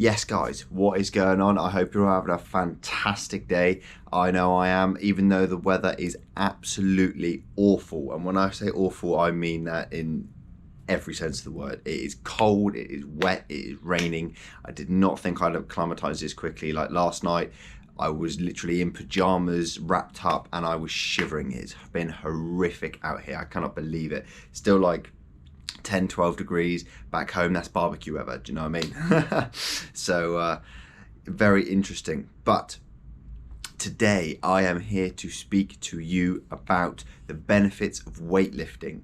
Yes, guys, what is going on? I hope you're having a fantastic day. I know I am, even though the weather is absolutely awful. And when I say awful, I mean that in every sense of the word. It is cold, it is wet, it is raining. I did not think I'd acclimatise this quickly. Like last night, I was literally in pajamas, wrapped up, and I was shivering. It's been horrific out here. I cannot believe it. Still like 10, 12 degrees. Back home, that's barbecue weather. Do you know what I mean? So very interesting. But today I am here to speak to you about the benefits of weightlifting.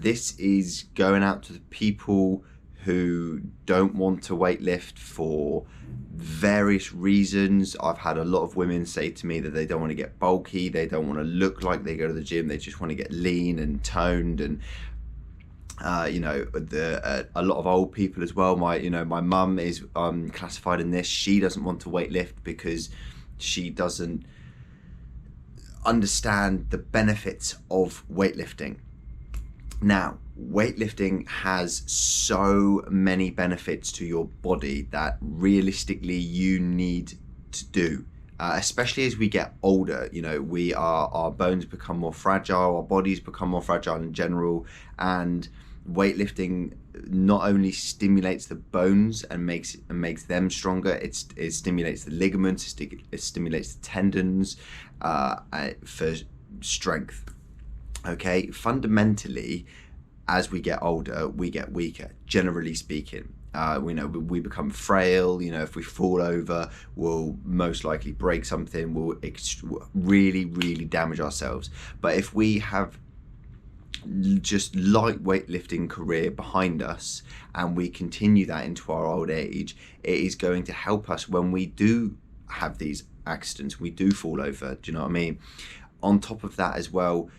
This is going out to the people who don't want to weightlift for various reasons. I've had a lot of women say to me that they don't want to get bulky, they don't want to look like they go to the gym, they just want to get lean and toned. And a lot of old people as well. My mum is classified in this. She doesn't want to weightlift because she doesn't understand the benefits of weightlifting. Now, weightlifting has so many benefits to your body that realistically you need to do, especially as we get older. Our bones become more fragile, our bodies become more fragile in general, and weightlifting not only stimulates the bones and makes them stronger, it stimulates the ligaments, it stimulates the tendons for strength. Okay, fundamentally, as we get older, we get weaker, generally speaking. We become frail. If we fall over, we'll most likely break something, we'll really, really damage ourselves. But if we have just light weightlifting career behind us and we continue that into our old age, it is going to help us when we do have these accidents, we do fall over. Do you know what I mean? On top of that as well,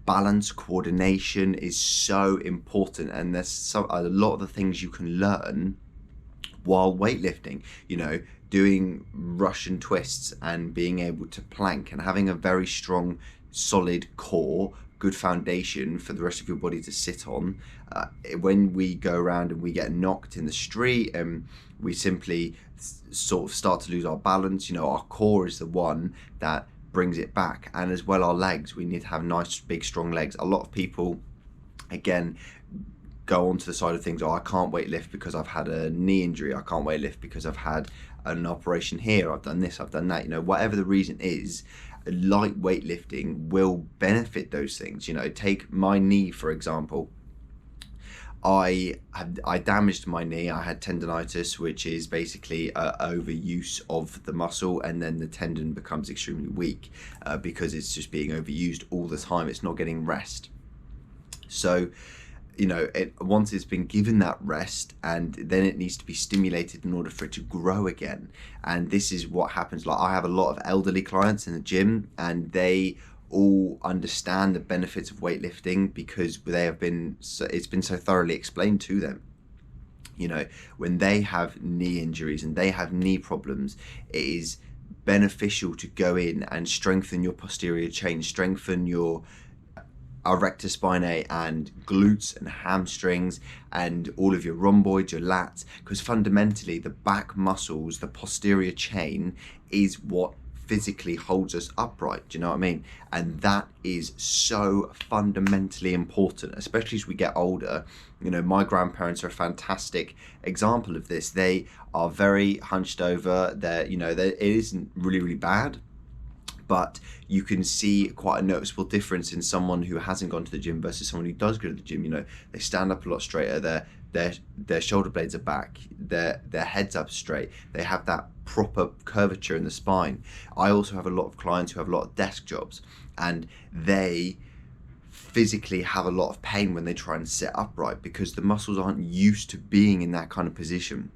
balance, coordination is so important, and there's a lot of the things you can learn while weightlifting. Doing Russian twists and being able to plank and having a very strong, solid core, good foundation for the rest of your body to sit on. When we go around and we get knocked in the street and we simply sort of start to lose our balance, our core is the one that brings it back. And as well, our legs, we need to have nice, big, strong legs. A lot of people, again, go onto the side of things. I can't weightlift because I've had a knee injury. I can't weightlift because I've had an operation here. I've done this, I've done that. Whatever the reason is, light weightlifting will benefit those things. Take my knee, for example. I damaged my knee. I had tendonitis, which is basically overuse of the muscle, and then the tendon becomes extremely weak because it's just being overused all the time. It's not getting rest. So, once it's been given that rest, and then it needs to be stimulated in order for it to grow again. And this is what happens. Like, I have a lot of elderly clients in the gym, and they all understand the benefits of weightlifting because it's been so thoroughly explained to them. When they have knee injuries and they have knee problems, it is beneficial to go in and strengthen your posterior chain, strengthen your erector spinae and glutes and hamstrings and all of your rhomboids, your lats, because fundamentally the back muscles, the posterior chain, is what physically holds us upright. Do you know what I mean? And that is so fundamentally important, especially as we get older. My grandparents are a fantastic example of this. They are very hunched over. It isn't really, really bad, but you can see quite a noticeable difference in someone who hasn't gone to the gym versus someone who does go to the gym. You know, they stand up a lot straighter, their shoulder blades are back, their head's up straight, they have that proper curvature in the spine. I also have a lot of clients who have a lot of desk jobs, and they physically have a lot of pain when they try and sit upright because the muscles aren't used to being in that kind of position.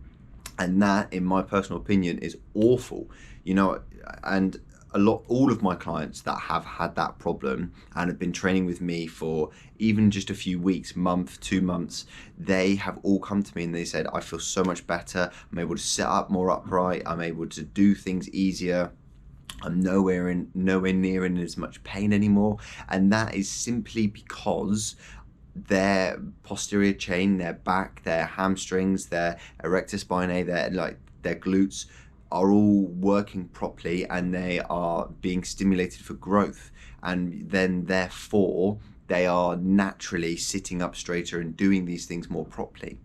And that, in my personal opinion, is awful, you know. And all of my clients that have had that problem and have been training with me for even just a few weeks, month, 2 months, they have all come to me and they said, I feel so much better, I'm able to sit up more upright, I'm able to do things easier, I'm nowhere near in as much pain anymore. And that is simply because their posterior chain, their back, their hamstrings, their erector spinae, their glutes are all working properly, and they are being stimulated for growth, and then therefore they are naturally sitting up straighter and doing these things more properly.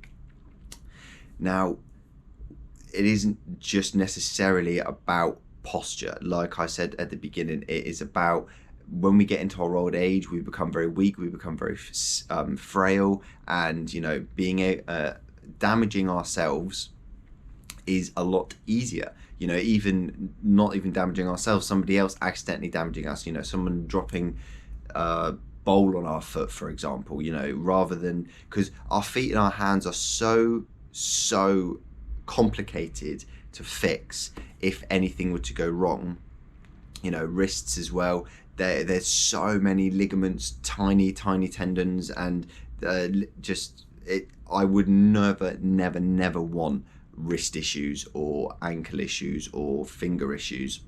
Now, it isn't just necessarily about posture. Like I said at the beginning, it is about, when we get into our old age, we become very weak, we become very frail, and you know, being damaging ourselves is a lot easier. You know, even not even damaging ourselves, somebody else accidentally damaging us, you know, someone dropping a bowl on our foot, for example, you know, rather than, because our feet and our hands are so complicated to fix if anything were to go wrong. You know, wrists as well, there's so many ligaments, tiny tendons, and I would never want wrist issues or ankle issues or finger issues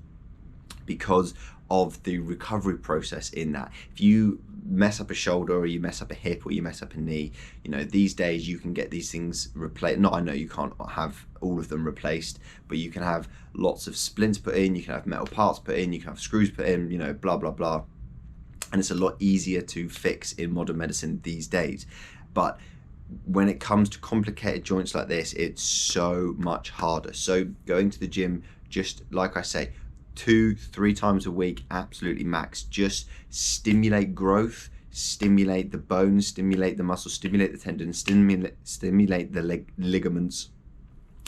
because of the recovery process in that. If you mess up a shoulder, or you mess up a hip, or you mess up a knee, you know, these days you can get these things replaced. I know you can't have all of them replaced, but you can have lots of splints put in, you can have metal parts put in, you can have screws put in, you know, blah blah blah, and it's a lot easier to fix in modern medicine these days. But when it comes to complicated joints like this, it's so much harder. So going to the gym, just like I say, 2-3 times a week, absolutely max. Just stimulate growth, stimulate the bones, stimulate the muscles, stimulate the tendons, stimulate the ligaments,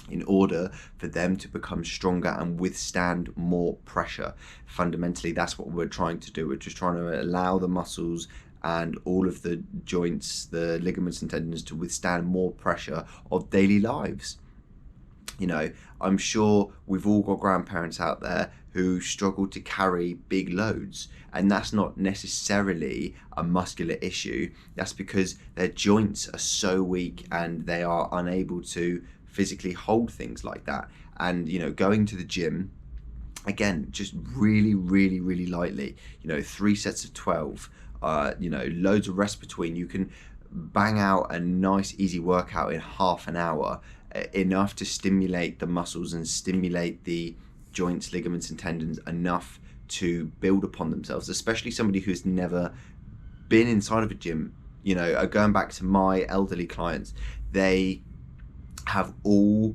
in order for them to become stronger and withstand more pressure. Fundamentally, that's what we're trying to do. We're just trying to allow the muscles and all of the joints, the ligaments and tendons, to withstand more pressure of daily lives. You know, I'm sure we've all got grandparents out there who struggle to carry big loads, and that's not necessarily a muscular issue. That's because their joints are so weak and they are unable to physically hold things like that. And you know, going to the gym, again, just really lightly, you know, 3 sets of 12, you know, loads of rest between. You can bang out a nice easy workout in half an hour, enough to stimulate the muscles and stimulate the joints, ligaments and tendons enough to build upon themselves, especially somebody who's never been inside of a gym. You know, going back to my elderly clients, they have all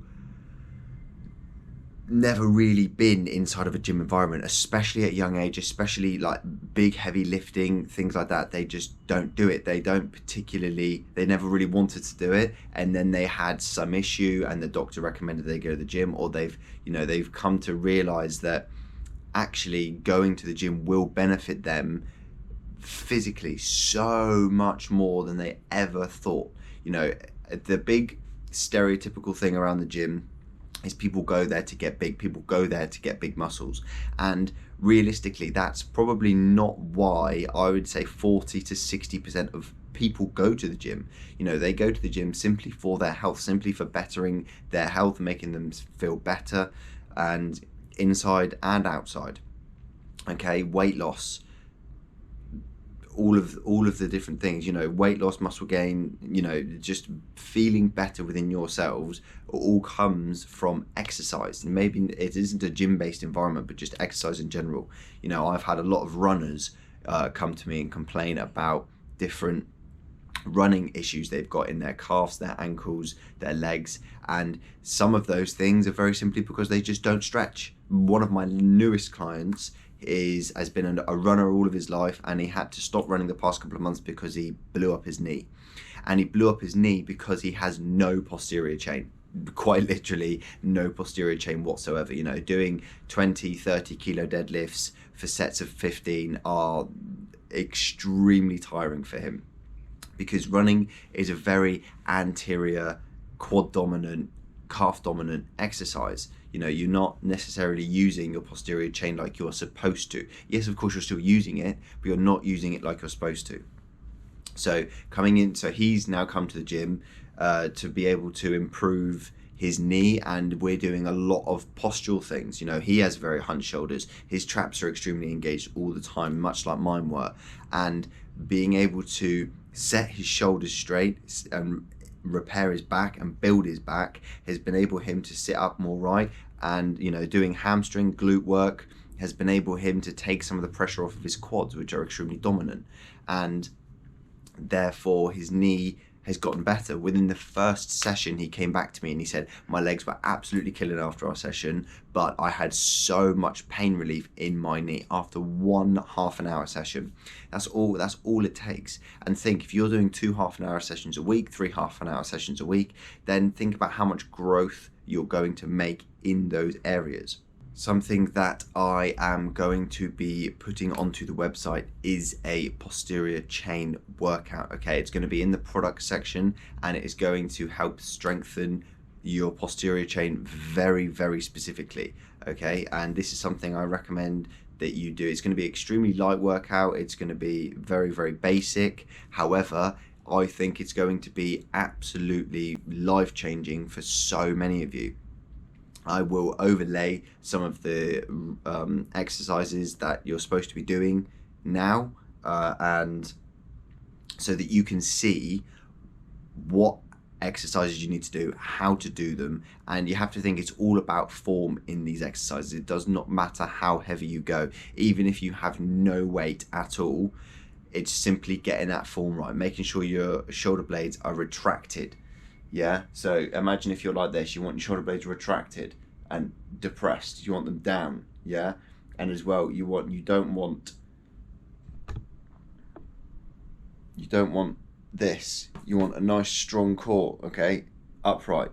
never really been inside of a gym environment, especially at a young age, especially like big heavy lifting, things like that. They just don't do it. They never really wanted to do it, and then they had some issue and the doctor recommended they go to the gym, or they've come to realize that actually going to the gym will benefit them physically so much more than they ever thought. You know, the big stereotypical thing around the gym is people go there to get big, people go there to get big muscles, and realistically that's probably not why I would say 40 to 60% of people go to the gym. You know, they go to the gym simply for their health, simply for bettering their health, making them feel better, and inside and outside. Okay, weight loss, all of the different things, you know, weight loss, muscle gain, you know, just feeling better within yourselves, all comes from exercise. And maybe it isn't a gym-based environment, but just exercise in general. You know, I've had a lot of runners come to me and complain about different running issues they've got in their calves, their ankles, their legs, and some of those things are very simply because they just don't stretch. One of my newest clients, has been a runner all of his life, and he had to stop running the past couple of months because he blew up his knee. And he blew up his knee because he has no posterior chain, quite literally no posterior chain whatsoever. You know, doing 20, 30 kilo deadlifts for sets of 15 are extremely tiring for him, because running is a very anterior, quad dominant, calf dominant exercise. You know, you're not necessarily using your posterior chain like you're supposed to. Yes, of course you're still using it, but you're not using it like you're supposed to. So he's now come to the gym to be able to improve his knee, and we're doing a lot of postural things. You know, he has very hunched shoulders. His traps are extremely engaged all the time, much like mine were. And being able to set his shoulders straight and repair his back and build his back has been able him to sit up more right. And, you know, doing hamstring, glute work has been able him to take some of the pressure off of his quads, which are extremely dominant. And therefore his knee has gotten better. Within the first session, he came back to me and he said, my legs were absolutely killing after our session, but I had so much pain relief in my knee after one half-an-hour session. That's all it takes. And think, if you're doing 2 half-an-hour sessions a week, 3 half-an-hour sessions a week, then think about how much growth you're going to make in those areas. Something that I am going to be putting onto the website is a posterior chain workout. Okay, it's going to be in the product section, and it is going to help strengthen your posterior chain very, very specifically. Okay, and this is something I recommend that you do. It's going to be extremely light workout. It's going to be very, very basic. However, I think it's going to be absolutely life-changing for so many of you. I will overlay some of the exercises that you're supposed to be doing now, and so that you can see what exercises you need to do, how to do them. And you have to think it's all about form in these exercises. It does not matter how heavy you go, even if you have no weight at all. It's simply getting that form right, making sure your shoulder blades are retracted. Yeah, so imagine if you're like this, you want your shoulder blades retracted and depressed, you want them down. Yeah, and as well, you don't want this, you want a nice strong core. Okay, upright.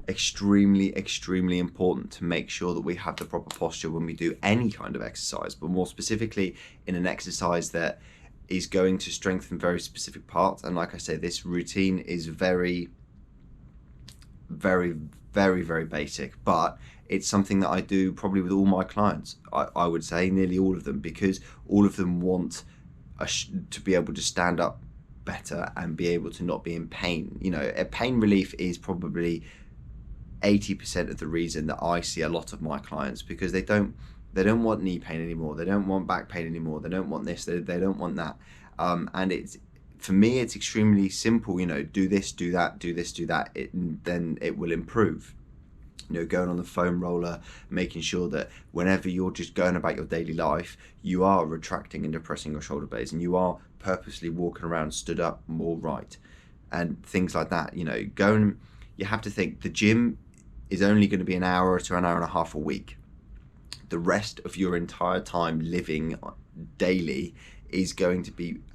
Extremely important to make sure that we have the proper posture when we do any kind of exercise, but more specifically in an exercise that is going to strengthen very specific parts. And like I say, this routine is very basic, but it's something that I do probably with all my clients. I would say nearly all of them, because all of them want to be able to stand up better and be able to not be in pain. You know, pain relief is probably 80% of the reason that I see a lot of my clients, because they don't want knee pain anymore, they don't want back pain anymore, they don't want this, they don't want that. And for me, it's extremely simple. You know, do this, do that, do this, do that, then it will improve. You know, going on the foam roller, making sure that whenever you're just going about your daily life, you are retracting and depressing your shoulder blades, and you are purposely walking around stood up more right, and things like that. You know, you have to think the gym is only going to be an hour to an hour and a half a week. The rest of your entire time living daily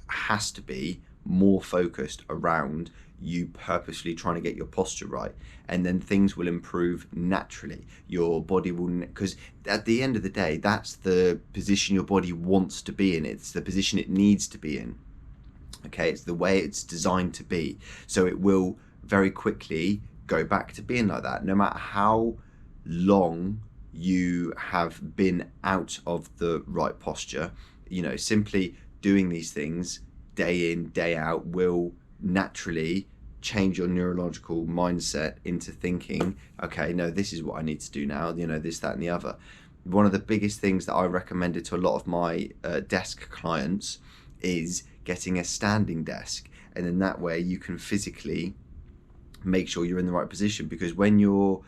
has to be more focused around you purposely trying to get your posture right, and then things will improve naturally. Your body will, because at the end of the day, that's the position your body wants to be in. It's the position it needs to be in. Okay, it's the way it's designed to be. So it will very quickly go back to being like that, no matter how long you have been out of the right posture. You know, simply doing these things day in, day out will naturally change your neurological mindset into thinking, okay, no, this is what I need to do now, you know, this, that, and the other. One of the biggest things that I recommended to a lot of my desk clients is getting a standing desk, and in that way you can physically make sure you're in the right position. Because when you're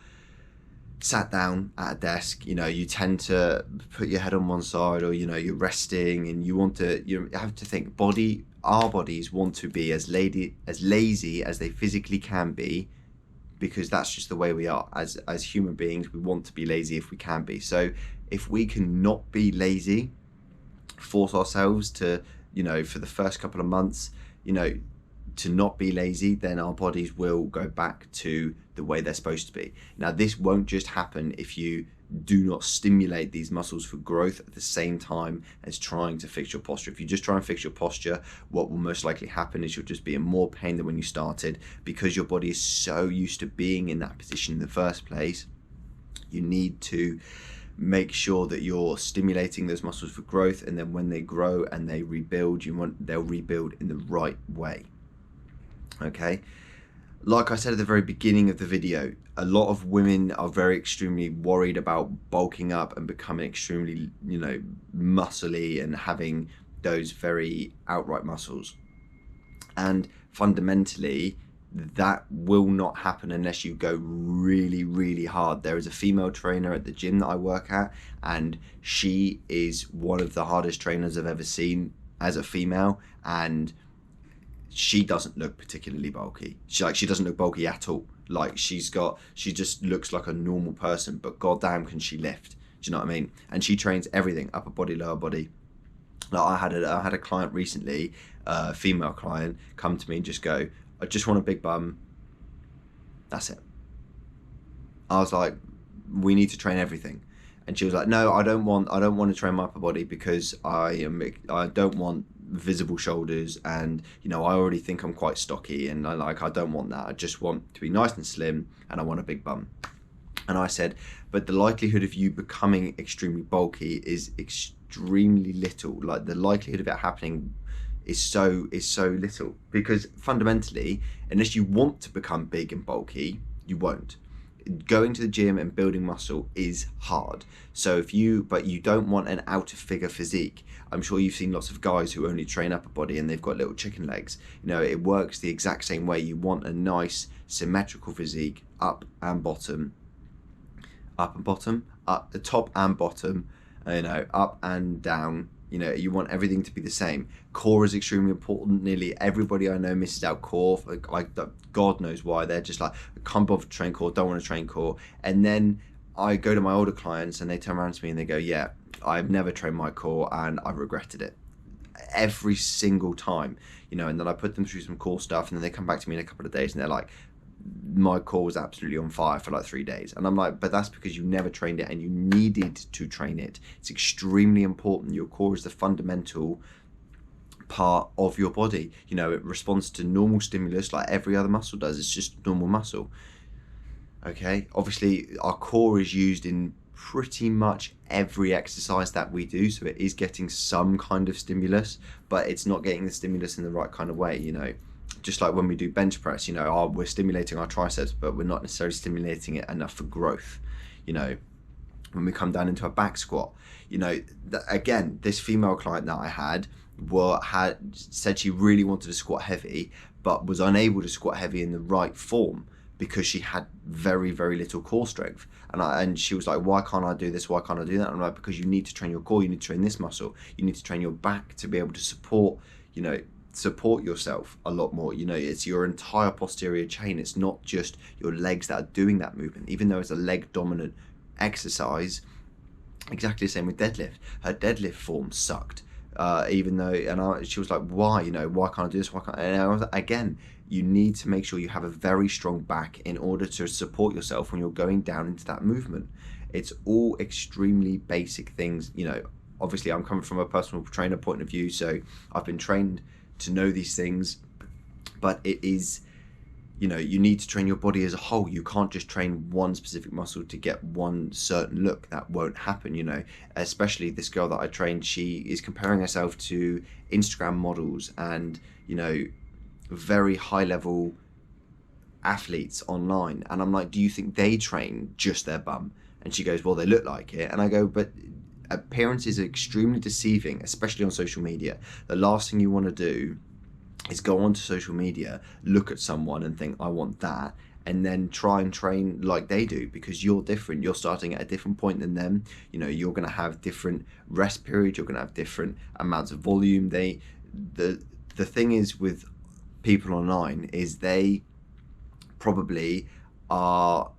sat down at a desk, you know, you tend to put your head on one side, or, you know, you're resting, and you have to think, our bodies want to be as lazy as they physically can be, because that's just the way we are as human beings. We want to be lazy if we can be. So if we can not be lazy, force ourselves to, for the first couple of months, to not be lazy, then our bodies will go back to the way they're supposed to be. Now, this won't just happen if you do not stimulate these muscles for growth at the same time as trying to fix your posture. If you just try and fix your posture, what will most likely happen is you'll just be in more pain than when you started, because your body is so used to being in that position in the first place. You need to make sure that you're stimulating those muscles for growth, and then when they grow and they rebuild, they'll rebuild in the right way. Okay, like I said at the very beginning of the video, a lot of women are very extremely worried about bulking up and becoming extremely, muscly and having those very outright muscles. And fundamentally, that will not happen unless you go really, really hard. There is a female trainer at the gym that I work at, and she is one of the hardest trainers I've ever seen as a female, and she doesn't look particularly bulky. She doesn't look bulky at all. Like, she just looks like a normal person, but goddamn can she lift. Do you know what I mean? And she trains everything, upper body, lower body. Like, I had a client recently, a female client, come to me and just go, I just want a big bum. That's it. I was like, we need to train everything. And she was like, no, I don't want to train my upper body because I don't want visible shoulders, and I already think I'm quite stocky, and I don't want that. I just want to be nice and slim, and I want a big bum. And I said, but the likelihood of you becoming extremely bulky is extremely little. Like, the likelihood of it happening is so little, because fundamentally, unless you want to become big and bulky, you won't. Going to the gym and building muscle is hard. So but you don't want an out of figure physique. I'm sure you've seen lots of guys who only train upper body and they've got little chicken legs. It works the exact same way. You want a nice symmetrical physique, up and bottom, up the top and bottom, up and down. You want everything to be the same. Core is extremely important. Nearly everybody I know misses out core. Like God knows why. They're just like, I can't bother to train core, don't want to train core. And then I go to my older clients and they turn around to me and they go, yeah, I've never trained my core and I regretted it every single time. And then I put them through some core stuff, and then they come back to me in a couple of days and they're like, my core was absolutely on fire for like 3 days. And I'm like, but that's because you never trained it and you needed to train it. It's extremely important. Your core is the fundamental part of your body. It responds to normal stimulus like every other muscle does. It's just normal muscle. Okay, obviously our core is used in pretty much every exercise that we do, so it is getting some kind of stimulus, but it's not getting the stimulus in the right kind of way. Just like when we do bench press, we're stimulating our triceps, but we're not necessarily stimulating it enough for growth. When we come down into a back squat, again, this female client that I had said she really wanted to squat heavy, but was unable to squat heavy in the right form because she had very, very little core strength. And she was like, why can't I do this? Why can't I do that? And I'm like, because you need to train your core, you need to train this muscle, you need to train your back to be able to support yourself a lot more. It's your entire posterior chain. It's not just your legs that are doing that movement, even though it's a leg dominant exercise. Exactly the same with deadlift. Her deadlift form sucked, she was like, why can't I do this, why can't I? And I was like, again, you need to make sure you have a very strong back in order to support yourself when you're going down into that movement. It's all extremely basic things. Obviously I'm coming from a personal trainer point of view, so I've been trained to know these things, but it is, you need to train your body as a whole. You can't just train one specific muscle to get one certain look. That won't happen. Especially this girl that I trained, she is comparing herself to Instagram models and very high level athletes online, and I'm like, do you think they train just their bum? And she goes, well, they look like it. And I go, but appearance is extremely deceiving, especially on social media. The last thing you want to do is go onto social media, look at someone and think, I want that, and then try and train like they do, because you're different. You're starting at a different point than them. You're going to have different rest periods. You're going to have different amounts of volume. The thing is with people online is they probably are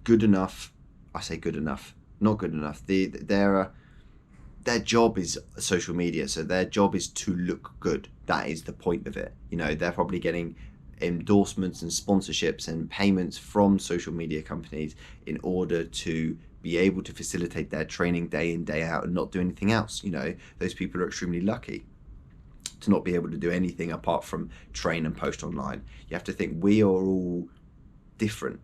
good enough. I say good enough, not good enough. Their job is social media, so their job is to look good. That is the point of it. You know, they're probably getting endorsements and sponsorships and payments from social media companies in order to be able to facilitate their training day in, day out, and not do anything else. You know, those people are extremely lucky to not be able to do anything apart from train and post online. You have to think we are all different.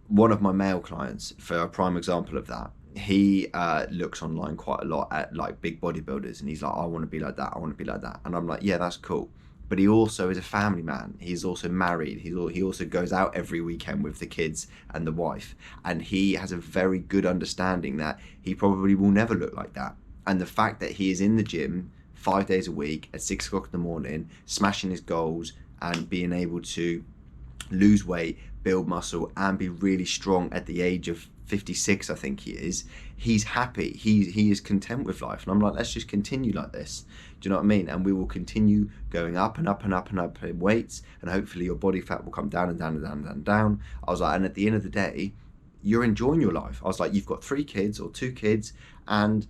One of my male clients, for a prime example of that, he looks online quite a lot at like big bodybuilders, and he's like, I want to be like that, I want to be like that. And I'm like, yeah, that's cool. But he also is a family man. He's also married. He also goes out every weekend with the kids and the wife. And he has a very good understanding that he probably will never look like that. And the fact that he is in the gym 5 days a week at 6 o'clock in the morning, smashing his goals and being able to lose weight, build muscle, and be really strong at the age of 56, I think he is. He's happy. He is content with life. And I'm like, let's just continue like this. Do you know what I mean? And we will continue going up and up and up and up in weights, and hopefully your body fat will come down and down and down and down and down. I was like, and at the end of the day, you're enjoying your life. I was like, you've got 3 kids or 2 kids, and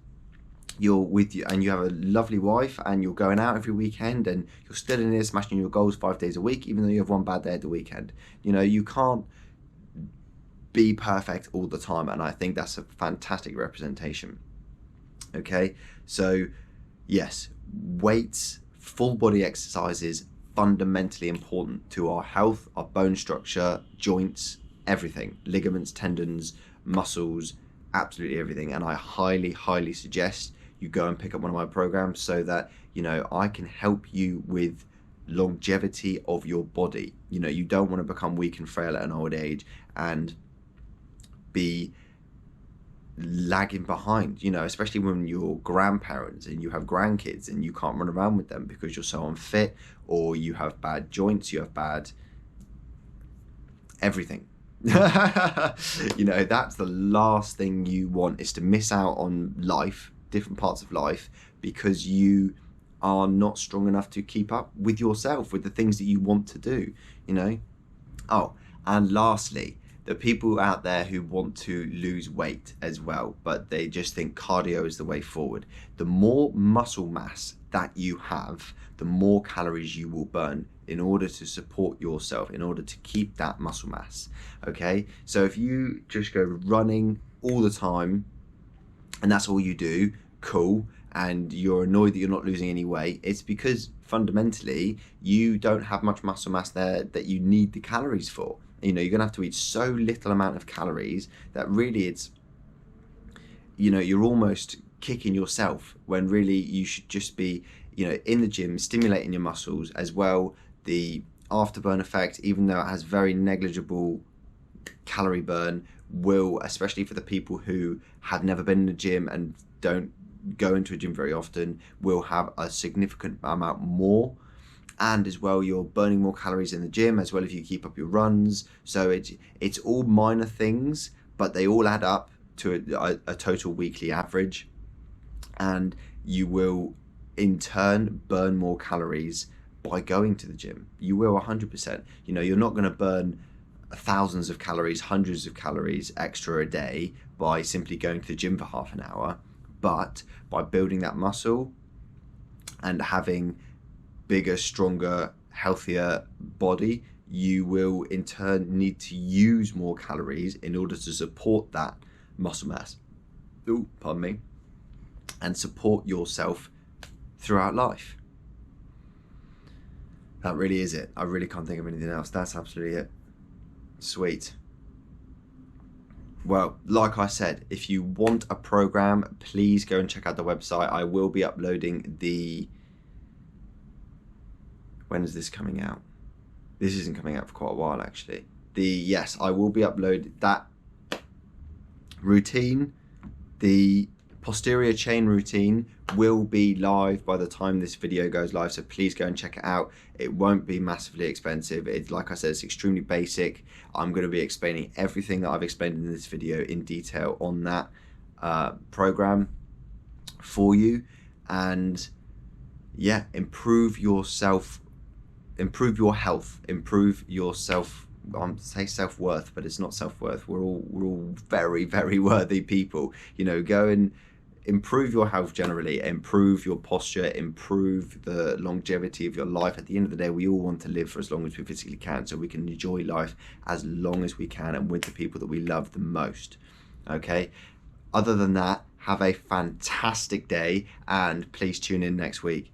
you're with you, and you have a lovely wife, and you're going out every weekend, and you're still in here smashing your goals 5 days a week, even though you have one bad day at the weekend. You know, you can't be perfect all the time, and I think that's a fantastic representation. Okay, so yes, weights, full body exercises, fundamentally important to our health, our bone structure, joints, everything, ligaments, tendons, muscles, absolutely everything. And I highly suggest you go and pick up one of my programs so that, you know, I can help you with longevity of your body. You know, you don't want to become weak and frail at an old age and be lagging behind, you know, especially when you're grandparents and you have grandkids and you can't run around with them because you're so unfit, or you have bad joints, you have bad everything. You know, that's the last thing you want, is to miss out on life, different parts of life, because you are not strong enough to keep up with yourself, with the things that you want to do, you know. Oh, and lastly, the people out there who want to lose weight as well, but they just think cardio is the way forward. The more muscle mass that you have, the more calories you will burn in order to support yourself, in order to keep that muscle mass. Okay, so if you just go running all the time and that's all you do, cool, and you're annoyed that you're not losing any weight, it's because fundamentally you don't have much muscle mass there that you need the calories for. You know, you're gonna have to eat so little amount of calories that really it's, you know, you're almost kicking yourself, when really you should just be, you know, in the gym stimulating your muscles as well. The afterburn effect, even though it has very negligible calorie burn, will, especially for the people who have never been in the gym and don't go into a gym very often, will have a significant amount more. And as well, you're burning more calories in the gym as well if you keep up your runs. So it's all minor things, but they all add up to a total weekly average, and you will in turn burn more calories by going to the gym. You will 100%. You know, you're not going to burn thousands of calories, hundreds of calories extra a day by simply going to the gym for half an hour, but by building that muscle and having bigger, stronger, healthier body, you will in turn need to use more calories in order to support that muscle mass. Ooh, pardon me. And support yourself throughout life. That really is it. I really can't think of anything else. That's absolutely it. Sweet. Well, like I said, if you want a program, please go and check out the website. I will be uploading the... When is this coming out? This isn't coming out for quite a while, actually. Yes, I will be uploading that routine. The posterior chain routine will be live by the time this video goes live, so please go and check it out. It won't be massively expensive. It's, like I said, it's extremely basic. I'm going to be explaining everything that I've explained in this video in detail on that program for you. And yeah, improve yourself, improve your health, improve your self I'm say self-worth, but it's not self-worth. We're all very, very worthy people. You know, go and improve your health generally, improve your posture, improve the longevity of your life. At the end of the day, we all want to live for as long as we physically can, so we can enjoy life as long as we can and with the people that we love the most. Okay, other than that, have a fantastic day, and please tune in next week.